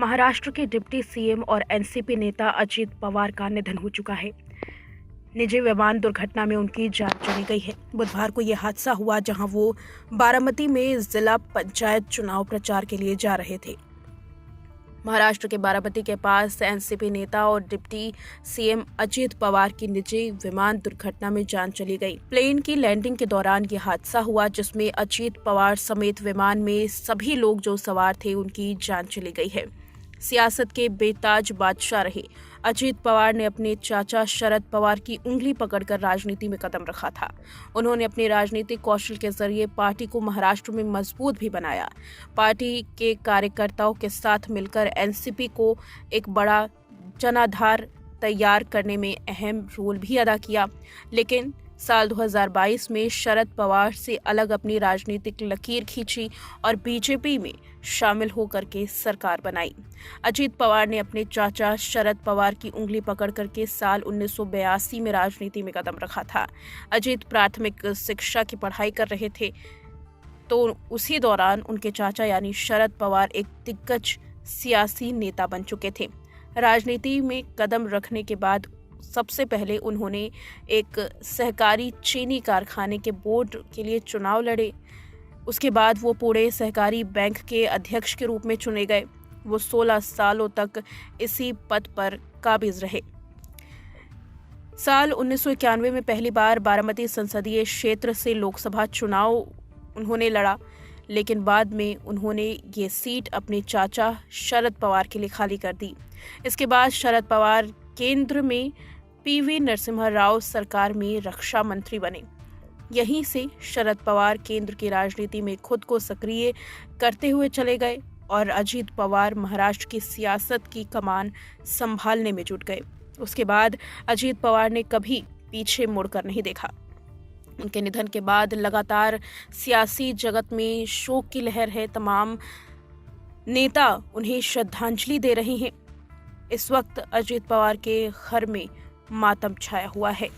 महाराष्ट्र के deputy CM और NCP नेता अजित पवार का निधन हो चुका है। निजी विमान दुर्घटना में उनकी जान चली गई है। बुधवार को यह हादसा हुआ जहां वो बारामती में जिला पंचायत चुनाव प्रचार के लिए जा रहे थे। महाराष्ट्र के बारामती के पास एनसीपी नेता और डिप्टी सीएम अजित पवार की निजी विमान दुर्घटना में जान चली गई। प्लेन की लैंडिंग के दौरान यह हादसा हुआ जिसमें अजित पवार समेत विमान में सभी लोग जो सवार थे उनकी जान चली गई है। सियासत के बेताज बादशाह रहे अजित पवार ने अपने चाचा शरद पवार की उंगली पकड़कर राजनीति में कदम रखा था। उन्होंने अपने राजनीतिक कौशल के जरिए पार्टी को महाराष्ट्र में मजबूत भी बनाया। पार्टी के कार्यकर्ताओं के साथ मिलकर एनसीपी को एक बड़ा जनाधार तैयार करने में अहम रोल भी अदा किया। लेकिन साल 2022 में शरद पवार से अलग अपनी राजनीतिक लकीर खींची और बीजेपी में शामिल होकर के सरकार बनाई। अजित पवार ने अपने चाचा शरद पवार की उंगली पकड़ करके साल 1982 में राजनीति में कदम रखा था। अजित प्राथमिक शिक्षा की पढ़ाई कर रहे थे तो उसी दौरान उनके चाचा यानी शरद पवार एक दिग्गज सियासी नेता बन चुके थे। राजनीति में कदम रखने के बाद सबसे पहले उन्होंने एक सहकारी चीनी कारखाने के बोर्ड के लिए चुनाव लड़े। उसके बाद वो पुणे सहकारी बैंक के अध्यक्ष के रूप में चुने गए। वो 16 सालों तक इसी पद पर काबिज रहे। साल 1991 में पहली बार बारामती संसदीय क्षेत्र से लोकसभा चुनाव उन्होंने लड़ा, लेकिन बाद में उन्होंने ये सीट अपने चाचा शरद पवार के लिए खाली कर दी। इसके बाद शरद पवार केंद्र में पीवी नरसिम्हा राव सरकार में रक्षा मंत्री बने। यहीं से शरद पवार केंद्र की राजनीति में खुद को सक्रिय करते हुए चले गए और अजित पवार महाराष्ट्र की सियासत की कमान संभालने में जुट गए। उसके बाद अजित पवार ने कभी पीछे मुड़कर नहीं देखा। उनके निधन के बाद लगातार सियासी जगत में शोक की लहर है। तमाम नेता उन्हें श्रद्धांजलि दे रहे हैं। इस वक्त अजित पवार के घर में मातम छाया हुआ है।